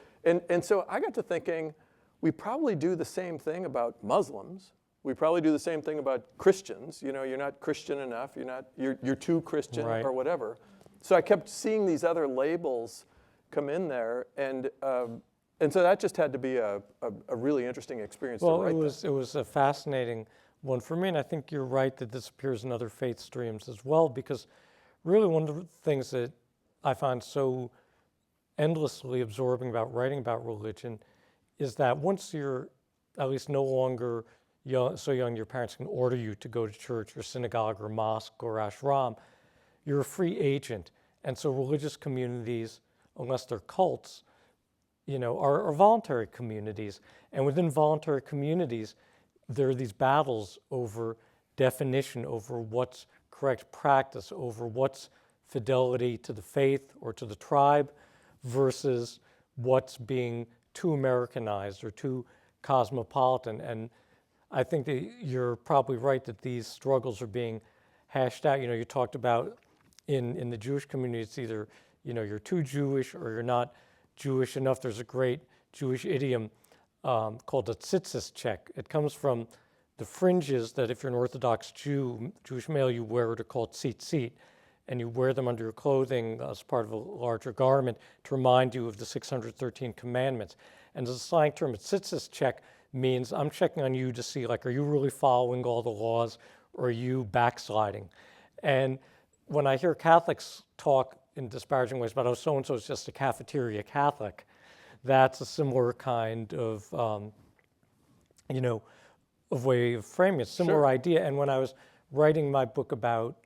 And so I got to thinking, we probably do the same thing about Muslims. We probably do the same thing about Christians. You're not Christian enough. You're too Christian, Right. or whatever. So I kept seeing these other labels come in there, and so that just had to be a really interesting experience to write. Well, it was a fascinating one for me, and I think you're right that this appears in other faith streams as well, because really one of the things that I find so endlessly absorbing about writing about religion is that once you're at least no longer so young your parents can order you to go to church or synagogue or mosque or ashram, you're a free agent. And so religious communities, unless they're cults, are voluntary communities. And within voluntary communities, there are these battles over definition, over what's correct practice, over what's fidelity to the faith or to the tribe versus what's being too Americanized or too cosmopolitan. And I think that you're probably right that these struggles are being hashed out. You talked about in the Jewish community, it's either, you're too Jewish or you're not Jewish enough. There's a great Jewish idiom called a tzitzis check. It comes from the fringes that if you're an Orthodox Jewish male, you wear what are called tzitzit, and you wear them under your clothing as part of a larger garment to remind you of the 613 commandments. And as a slang term, a tzitzis check means I'm checking on you to see, are you really following all the laws, or are you backsliding? And when I hear Catholics talk in disparaging ways about, so-and-so is just a cafeteria Catholic, that's a similar kind of, of way of framing it, similar Sure. idea. And when I was writing my book about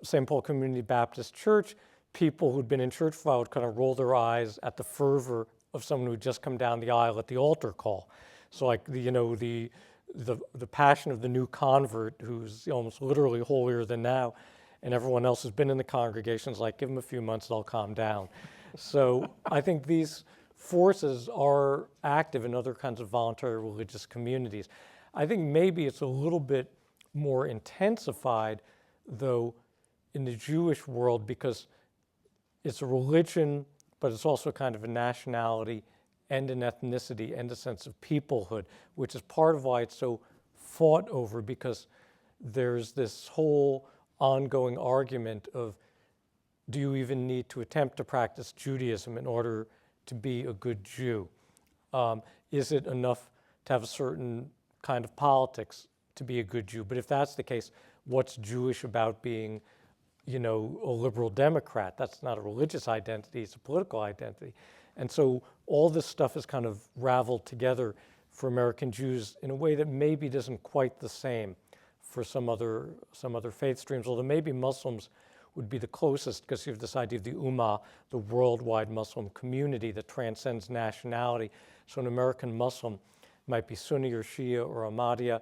St. Paul Community Baptist Church, people who'd been in church for a while would kind of roll their eyes at the fervor of someone who'd just come down the aisle at the altar call. So the passion of the new convert who's almost literally holier than thou, and everyone else has been in the congregations give them a few months, they'll calm down. So I think these forces are active in other kinds of voluntary religious communities. I think maybe it's a little bit more intensified, though, in the Jewish world, because it's a religion, but it's also kind of a nationality and an ethnicity and a sense of peoplehood, which is part of why it's so fought over, because there's this whole ongoing argument of, do you even need to attempt to practice Judaism in order to be a good Jew? Is it enough to have a certain kind of politics to be a good Jew? But if that's the case, what's Jewish about being, a liberal Democrat? That's not a religious identity, it's a political identity. And so all this stuff is kind of raveled together for American Jews in a way that maybe isn't quite the same for some other faith streams, although maybe Muslims would be the closest, because you have this idea of the Ummah, the worldwide Muslim community that transcends nationality. So an American Muslim might be Sunni or Shia or Ahmadiyya,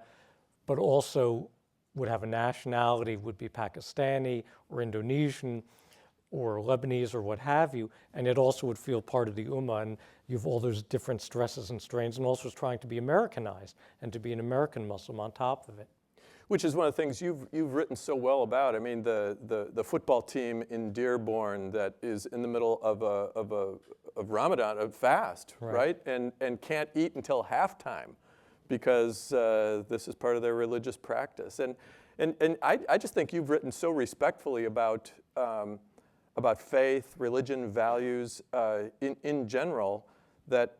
but also would have a nationality, would be Pakistani or Indonesian or Lebanese or what have you, and it also would feel part of the Ummah, and you have all those different stresses and strains, and also is trying to be Americanized and to be an American Muslim on top of it. Which is one of the things you've written so well about. I mean, the football team in Dearborn that is in the middle of Ramadan, of fast, right? And can't eat until halftime because this is part of their religious practice. And I just think you've written so respectfully about faith, religion, values in general that.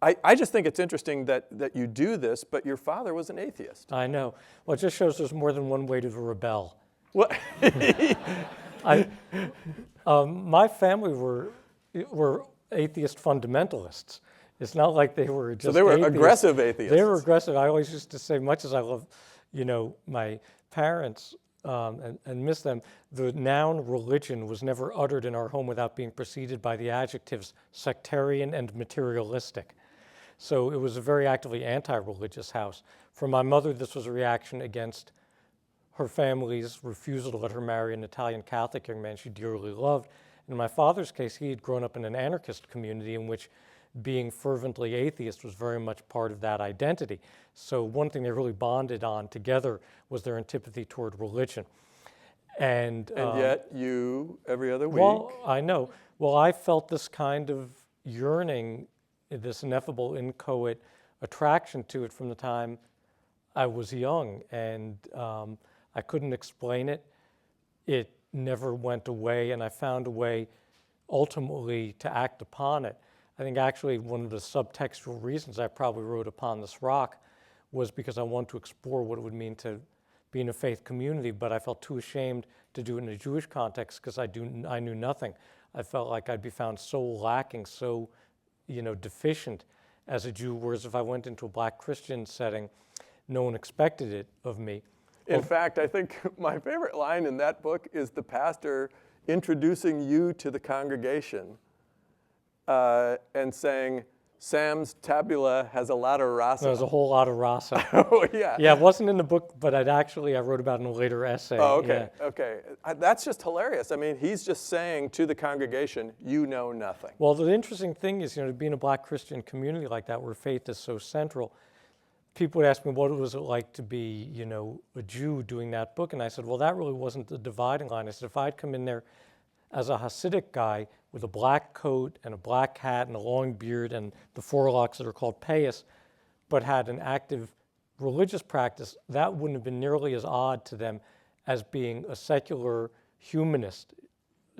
I just think it's interesting that you do this, but your father was an atheist. I know. Well, it just shows there's more than one way to rebel. What? My family were atheist fundamentalists. It's not like they were just So they were atheists. aggressive atheists. They were aggressive. I always used to say, much as I love, my parents and miss them, the noun religion was never uttered in our home without being preceded by the adjectives sectarian and materialistic. So it was a very actively anti-religious house For my mother, this was a reaction against her family's refusal to let her marry an Italian Catholic young man she dearly loved. In my father's case, he had grown up in an anarchist community in which being fervently atheist was very much part of that identity. So one thing they really bonded on together was their antipathy toward religion. And yet you, every other week. Well, I know. Well, I felt this kind of yearning, this ineffable inchoate attraction to it from the time I was young, and I couldn't explain it. It never went away, and I found a way ultimately to act upon it. I think actually one of the subtextual reasons I probably wrote Upon This Rock was because I wanted to explore what it would mean to be in a faith community, but I felt too ashamed to do it in a Jewish context because I knew nothing. I felt like I'd be found so lacking, so deficient as a Jew, whereas if I went into a Black Christian setting, no one expected it of me. In fact, I think my favorite line in that book is the pastor introducing you to the congregation and saying, Sam's Tabula has a lot of rasa. There's a whole lot of rasa. Oh, yeah. Yeah, it wasn't in the book, but I wrote about it in a later essay. Oh, okay, yeah. okay. That's just hilarious. I mean, he's just saying to the congregation, you know nothing. Well, the interesting thing is, to be in a Black Christian community like that where faith is so central, people would ask me, what was it like to be, a Jew doing that book? And I said, well, that really wasn't the dividing line. I said, if I'd come in there as a Hasidic guy with a black coat and a black hat and a long beard and the forelocks that are called payas, but had an active religious practice, that wouldn't have been nearly as odd to them as being a secular humanist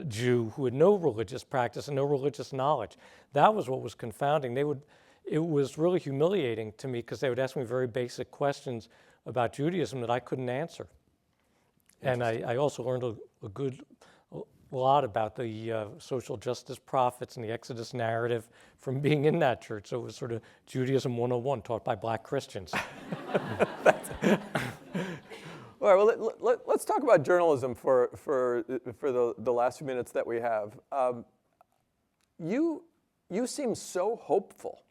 Jew who had no religious practice and no religious knowledge. That was what was confounding. It was really humiliating to me because they would ask me very basic questions about Judaism that I couldn't answer. And I also learned a good lot about the social justice prophets and the Exodus narrative from being in that church. So it was sort of Judaism 101 taught by Black Christians. All right, well, let's talk about journalism for the last few minutes that we have. You seem so hopeful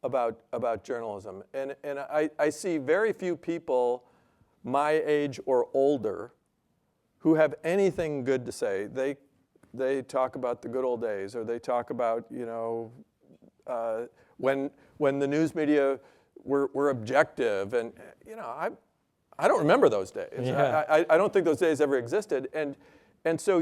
about journalism, and I see very few people my age or older who have anything good to say. They talk about the good old days, or they talk about when the news media were objective, and I don't remember those days. Yeah. I don't think those days ever existed, and so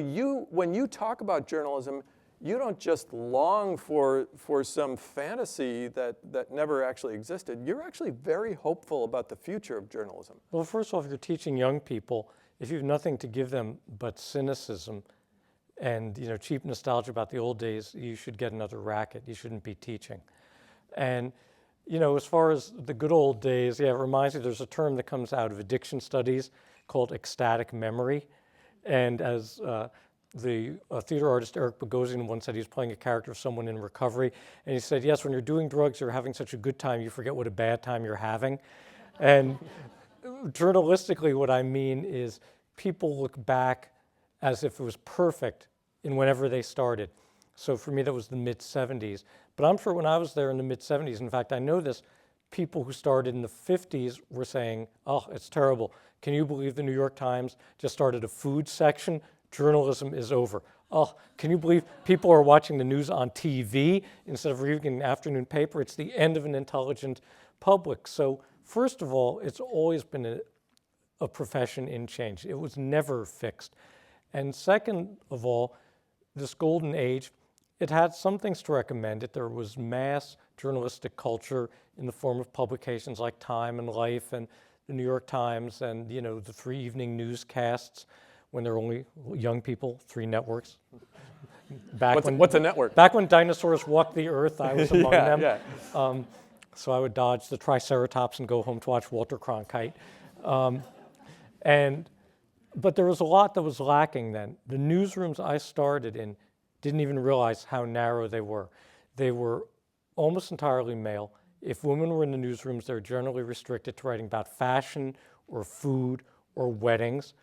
when you talk about journalism, you don't just long for some fantasy that never actually existed. You're actually very hopeful about the future of journalism. Well, first of all, if you're teaching young people, if you have nothing to give them but cynicism and cheap nostalgia about the old days, you should get another racket. You shouldn't be teaching. And as far as the good old days, it reminds me there's a term that comes out of addiction studies called ecstatic memory. And as the theater artist Eric Bogosian once said, he was playing a character of someone in recovery, and he said, yes, when you're doing drugs, you're having such a good time, you forget what a bad time you're having. And journalistically, what I mean is people look back as if it was perfect in whenever they started. So for me, that was the mid-'70s. But I'm sure when I was there in the mid-'70s, in fact, I know this, people who started in the 50s were saying, oh, it's terrible. Can you believe the New York Times just started a food section? Journalism is over. Oh, can you believe people are watching the news on TV instead of reading an afternoon paper? It's the end of an intelligent public. So first of all, it's always been a profession in change. It was never fixed. And second of all, this golden age, it had some things to recommend it. There was mass journalistic culture in the form of publications like Time and Life and the New York Times and the 3 evening newscasts when there were only young people, 3 networks. What's a network? Back when dinosaurs walked the earth, I was among them. Yeah. So I would dodge the Triceratops and go home to watch Walter Cronkite. But there was a lot that was lacking then. The newsrooms I started in didn't even realize how narrow they were. They were almost entirely male. If women were in the newsrooms, they were generally restricted to writing about fashion or food or weddings.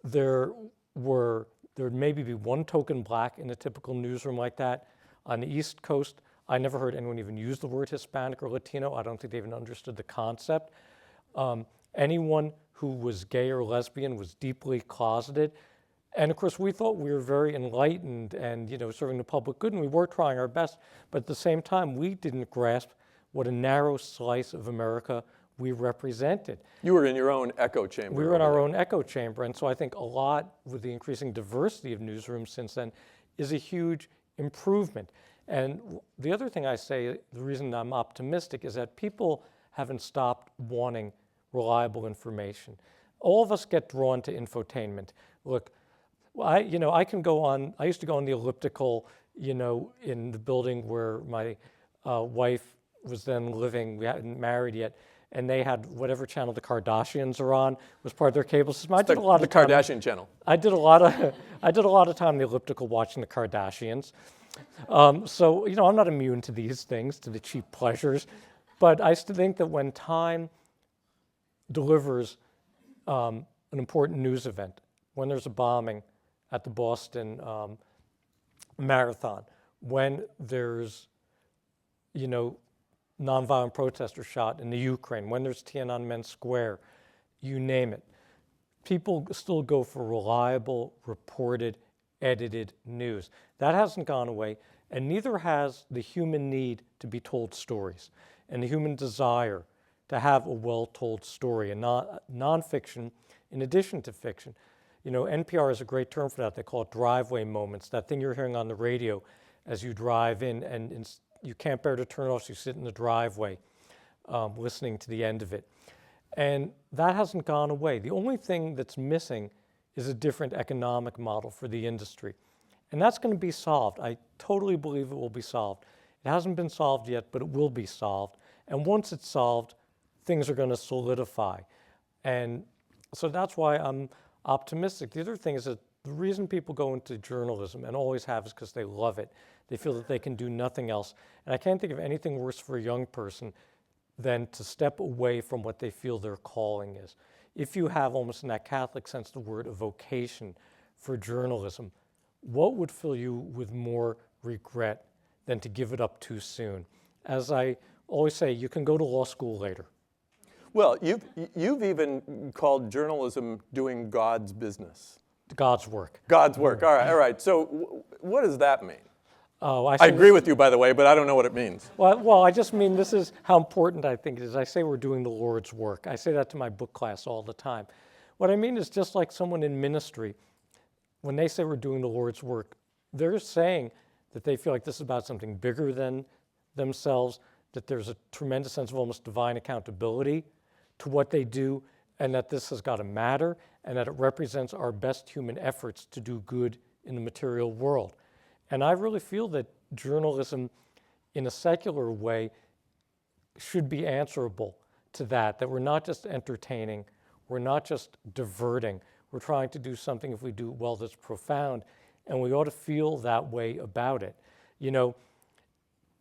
There would maybe be one token black in a typical newsroom like that. On the East Coast, I never heard anyone even use the word Hispanic or Latino. I don't think they even understood the concept. Anyone who was gay or lesbian was deeply closeted. And of course, we thought we were very enlightened and, serving the public good, and we were trying our best. But at the same time, we didn't grasp what a narrow slice of America we represented. You were in your own echo chamber. We were in our own echo chamber. And so I think a lot with the increasing diversity of newsrooms since then is a huge improvement. And the other thing I say, the reason I'm optimistic, is that people haven't stopped wanting reliable information. All of us get drawn to infotainment. Look, I can go on, I used to go on the elliptical, in the building where my wife was then living. We hadn't married yet. And they had whatever channel the Kardashians are on was part of their cable system. I did a lot the of time, Kardashian channel. I did a lot of time on the elliptical watching the Kardashians. So I'm not immune to these things, to the cheap pleasures, but I still think that when Time delivers an important news event, when there's a bombing at the Boston Marathon, when there's nonviolent protesters shot in the Ukraine, when there's Tiananmen Square, you name it. People still go for reliable, reported, edited news. That hasn't gone away, and neither has the human need to be told stories and the human desire to have a well-told story, and nonfiction in addition to fiction. NPR is a great term for that. They call it driveway moments, that thing you're hearing on the radio as you drive in and you can't bear to turn off, so you sit in the driveway listening to the end of it. And that hasn't gone away. The only thing that's missing is a different economic model for the industry. And that's going to be solved. I totally believe it will be solved. It hasn't been solved yet, but it will be solved. And once it's solved, things are going to solidify. And so that's why I'm optimistic. The other thing is that the reason people go into journalism, and always have, is because they love it. They feel that they can do nothing else. And I can't think of anything worse for a young person than to step away from what they feel their calling is. If you have, almost in that Catholic sense of the word, a vocation for journalism, what would fill you with more regret than to give it up too soon? As I always say, you can go to law school later. Well, you've even called journalism doing God's business. God's work. God's work. All right. So what does that mean? I agree with you, by the way, but I don't know what it means. Well, I just mean this is how important I think it is. I say we're doing the Lord's work. I say that to my book class all the time. What I mean is just like someone in ministry, when they say we're doing the Lord's work, they're saying that they feel like this is about something bigger than themselves, that there's a tremendous sense of almost divine accountability to what they do, and that this has got to matter, and that it represents our best human efforts to do good in the material world. And I really feel that journalism, in a secular way, should be answerable to that we're not just entertaining, we're not just diverting, we're trying to do something, if we do well, that's profound, and we ought to feel that way about it.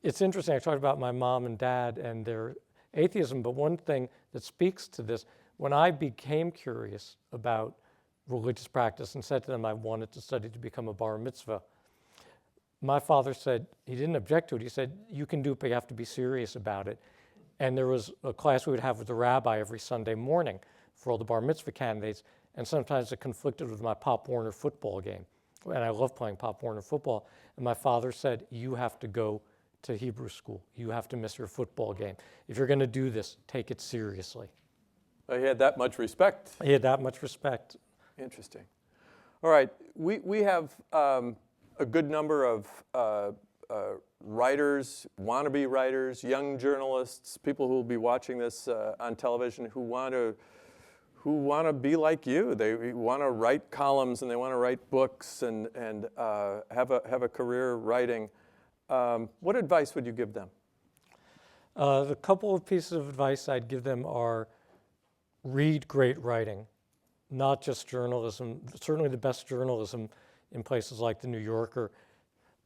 It's interesting, I talked about my mom and dad and their atheism, but one thing that speaks to this, when I became curious about religious practice and said to them I wanted to study to become a bar mitzvah, my father said, he didn't object to it, he said, you can do it, but you have to be serious about it. And there was a class we would have with the rabbi every Sunday morning for all the bar mitzvah candidates, and sometimes it conflicted with my Pop Warner football game. And I love playing Pop Warner football. And my father said, you have to go to Hebrew school. You have to miss your football game. If you're going to do this, take it seriously. He had that much respect. He had that much respect. Interesting. All right, we have a good number of writers, wannabe writers, young journalists, people who will be watching this on television who want to be like you. They want to write columns and they want to write books and have a career writing. What advice would you give them? The couple of pieces of advice I'd give them are read great writing, not just journalism, certainly the best journalism in places like the New Yorker,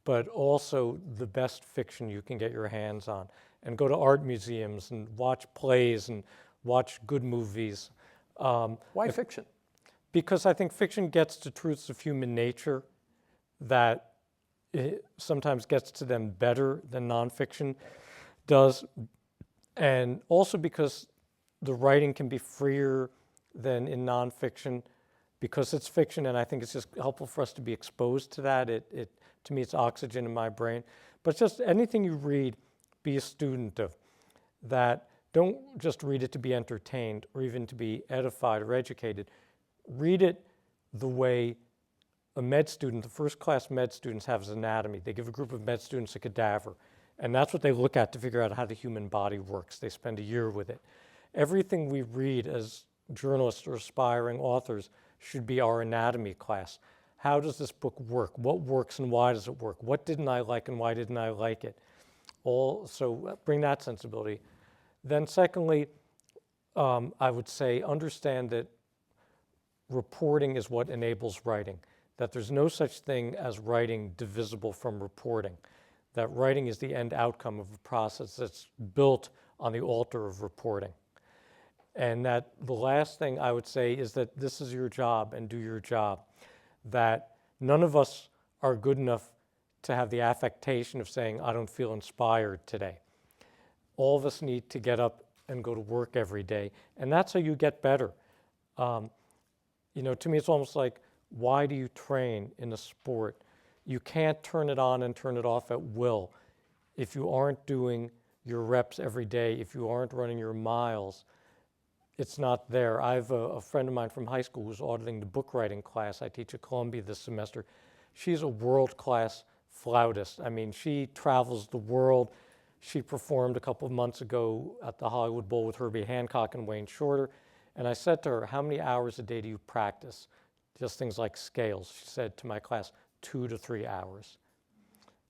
but also the best fiction you can get your hands on. And go to art museums and watch plays and watch good movies. Why fiction? Because I think fiction gets to truths of human nature that it sometimes gets to them better than nonfiction does, and also because the writing can be freer than in nonfiction because it's fiction, and I think it's just helpful for us to be exposed to that. To me, it's oxygen in my brain. But just anything you read, be a student of that. Don't just read it to be entertained or even to be edified or educated. Read it the way a med student, the first-class med students have as anatomy. They give a group of med students a cadaver, and that's what they look at to figure out how the human body works. They spend a year with it. Everything we read as journalists or aspiring authors should be our anatomy class. How does this book work? What works and why does it work? What didn't I like and why didn't I like it? So bring that sensibility. Then secondly, I would say understand that reporting is what enables writing, that there's no such thing as writing divisible from reporting, that writing is the end outcome of a process that's built on the altar of reporting. And that the last thing I would say is that this is your job and do your job, that none of us are good enough to have the affectation of saying, I don't feel inspired today. All of us need to get up and go to work every day, and that's how you get better. To me, it's almost like, why do you train in a sport? You can't turn it on and turn it off at will. If you aren't doing your reps every day, if you aren't running your miles, it's not there. I have a friend of mine from high school who's auditing the book writing class I teach at Columbia this semester. She's a world-class flautist. I mean, she travels the world. She performed a couple of months ago at the Hollywood Bowl with Herbie Hancock and Wayne Shorter. And I said to her, how many hours a day do you practice? Just things like scales. She said to my class, 2 to 3 hours.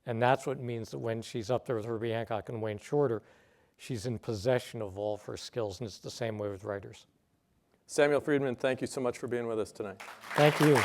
And that's what it means that when she's up there with Herbie Hancock and Wayne Shorter, she's in possession of all of her skills, and it's the same way with writers. Samuel Freedman, thank you so much for being with us tonight. Thank you.